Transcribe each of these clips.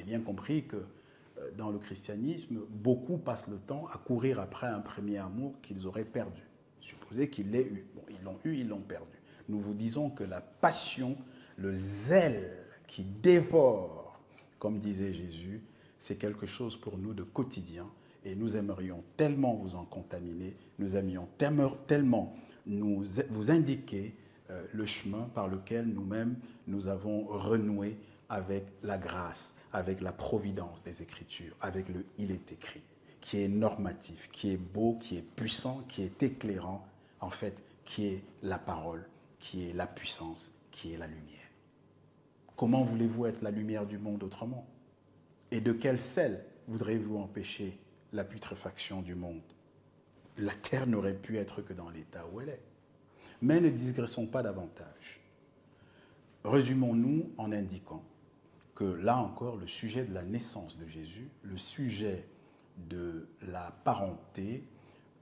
J'ai bien compris que dans le christianisme, beaucoup passent le temps à courir après un premier amour qu'ils auraient perdu. Supposez qu'ils l'aient eu. Bon, ils l'ont perdu. Nous vous disons que la passion, le zèle qui dévore, comme disait Jésus, c'est quelque chose pour nous de quotidien. Et nous aimerions tellement vous en contaminer, nous aimerions tellement vous indiquer le chemin par lequel nous-mêmes nous avons renoué avec la grâce, avec la providence des Écritures, avec le « il est écrit », qui est normatif, qui est beau, qui est puissant, qui est éclairant, en fait, qui est la parole, qui est la puissance, qui est la lumière. Comment voulez-vous être la lumière du monde autrement? Et de quel sel voudrez-vous empêcher la putréfaction du monde? La terre n'aurait pu être que dans l'état où elle est. Mais ne digressons pas davantage. Résumons-nous en indiquant que là encore, le sujet de la naissance de Jésus, le sujet de la parenté,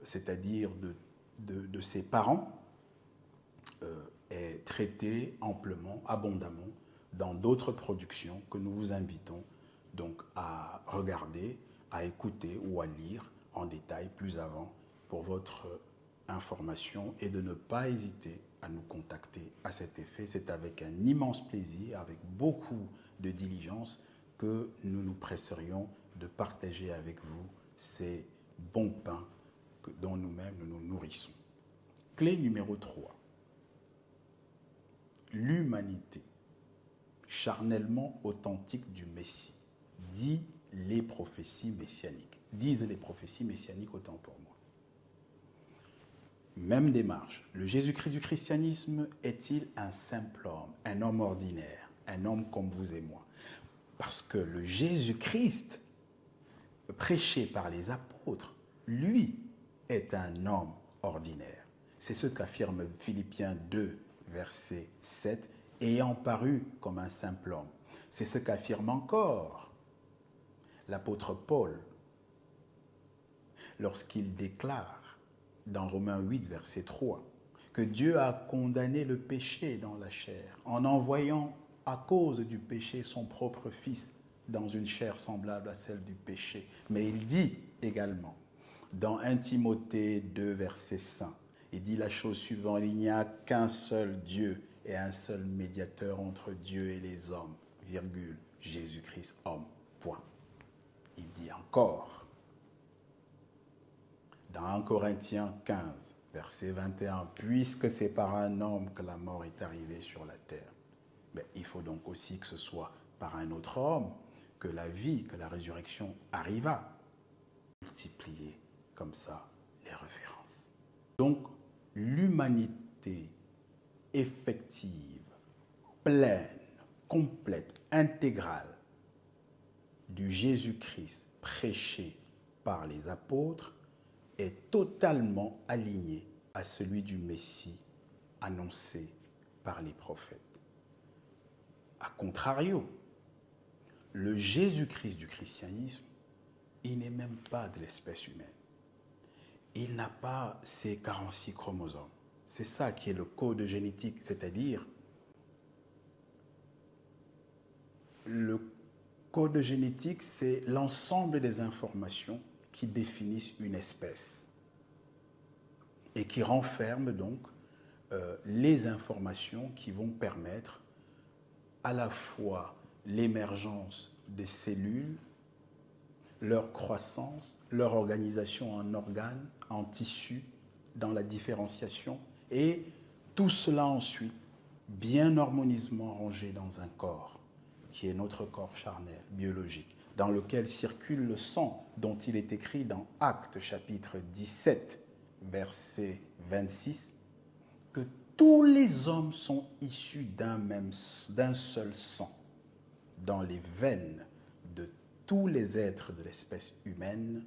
c'est-à-dire de ses parents, est traité amplement, abondamment, dans d'autres productions que nous vous invitons donc à regarder, à écouter ou à lire en détail plus avant pour votre information et de ne pas hésiter à nous contacter à cet effet. C'est avec un immense plaisir, avec beaucoup de diligence que nous nous presserions de partager avec vous ces bons pains dont nous-mêmes nous nous nourrissons. Clé numéro 3. L'humanité charnellement authentique du Messie, disent les prophéties messianiques. Autant pour moi. Même démarche. Le Jésus-Christ du christianisme est-il un simple homme, un homme ordinaire, un homme comme vous et moi? Parce que le Jésus-Christ, prêché par les apôtres, lui, est un homme ordinaire. C'est ce qu'affirme Philippiens 2, verset 7, ayant paru comme un simple homme. C'est ce qu'affirme encore l'apôtre Paul lorsqu'il déclare dans Romains 8, verset 3, que Dieu a condamné le péché dans la chair en envoyant à cause du péché son propre Fils dans une chair semblable à celle du péché. Mais il dit également dans 1 Timothée 2, verset 5, il dit la chose suivante, il n'y a qu'un seul Dieu et un seul médiateur entre Dieu et les hommes, virgule, Jésus-Christ, homme, point. Il dit encore, dans 1 Corinthiens 15, verset 21, puisque c'est par un homme que la mort est arrivée sur la terre, mais il faut donc aussi que ce soit par un autre homme que la vie, que la résurrection arriva. Multiplier comme ça les références. Donc, l'humanité effective, pleine, complète, intégrale du Jésus-Christ prêché par les apôtres est totalement alignée à celui du Messie annoncé par les prophètes. A contrario, le Jésus-Christ du christianisme, il n'est même pas de l'espèce humaine. Il n'a pas ces 46 chromosomes. C'est ça qui est le code génétique, c'est-à-dire le code génétique, c'est l'ensemble des informations qui définissent une espèce et qui renferment donc les informations qui vont permettre à la fois l'émergence des cellules, leur croissance, leur organisation en organes, en tissus, dans la différenciation, et tout cela ensuite bien harmonieusement rangé dans un corps, qui est notre corps charnel, biologique, dans lequel circule le sang dont il est écrit dans Actes chapitre 17, verset 26, que tous les hommes sont issus d'un seul sang. Dans les veines de tous les êtres de l'espèce humaine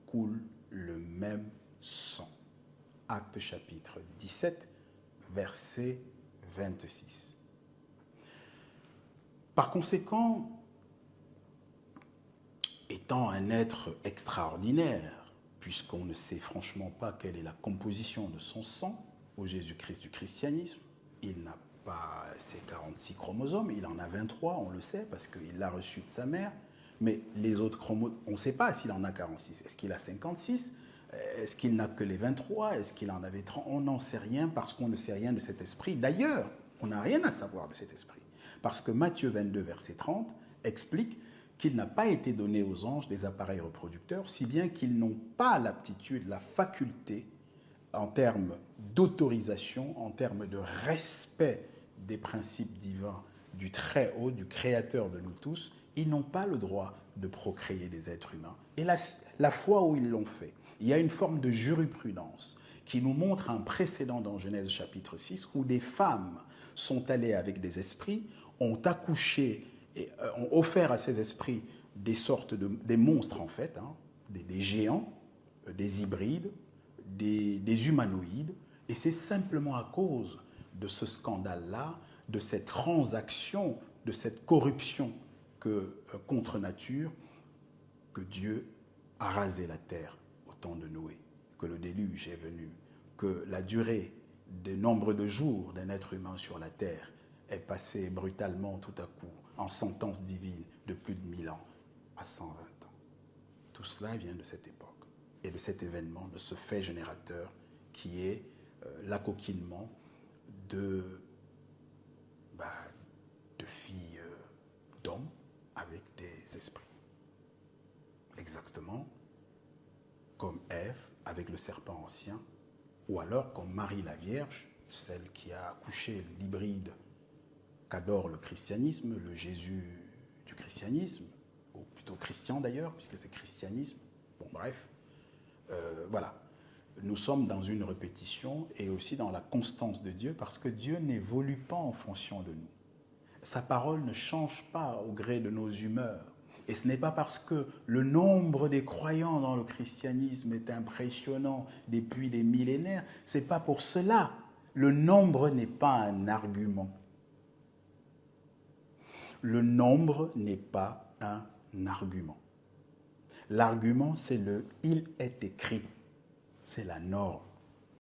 coule le même sang. Actes chapitre 17, verset 26. Par conséquent, étant un être extraordinaire, puisqu'on ne sait franchement pas quelle est la composition de son sang au Jésus-Christ du christianisme, il n'a pas ses 46 chromosomes, il en a 23, on le sait, parce qu'il l'a reçu de sa mère, Mais les autres chromosomes, on ne sait pas s'il en a 46. Est-ce qu'il a 56? Est-ce qu'il n'a que les 23? Est-ce qu'il en avait 30? On n'en sait rien parce qu'on ne sait rien de cet esprit. D'ailleurs, on n'a rien à savoir de cet esprit. Parce que Matthieu 22, verset 30, explique qu'il n'a pas été donné aux anges des appareils reproducteurs, si bien qu'ils n'ont pas l'aptitude, la faculté, en termes d'autorisation, en termes de respect des principes divins du Très-Haut, du Créateur de nous tous, ils n'ont pas le droit de procréer des êtres humains. Et la fois où ils l'ont fait, il y a une forme de jurisprudence qui nous montre un précédent dans Genèse chapitre 6 où des femmes sont allées avec des esprits, ont accouché et ont offert à ces esprits des sortes des monstres en fait, hein, des géants, des hybrides, des humanoïdes. Et c'est simplement à cause de ce scandale-là, de cette transaction, de cette corruption contre nature, que Dieu a rasé la terre au temps de Noé, que le déluge est venu, que la durée des nombres de jours d'un être humain sur la terre est passée brutalement tout à coup en sentence divine de plus de 1000 ans à 120 ans. Tout cela vient de cette époque et de cet événement, de ce fait générateur qui est l'acoquinement de filles d'hommes avec des esprits. Exactement comme Ève avec le serpent ancien, ou alors comme Marie la Vierge, celle qui a accouché l'hybride qu'adore le christianisme, le Jésus du christianisme, ou plutôt chrétien d'ailleurs, puisque c'est christianisme. Bon, bref, voilà. Nous sommes dans une répétition et aussi dans la constance de Dieu, parce que Dieu n'évolue pas en fonction de nous. Sa parole ne change pas au gré de nos humeurs. Et ce n'est pas parce que le nombre des croyants dans le christianisme est impressionnant depuis des millénaires, c'est pas pour cela. Le nombre n'est pas un argument. Le nombre n'est pas un argument. L'argument, c'est le « il est écrit ». C'est la norme.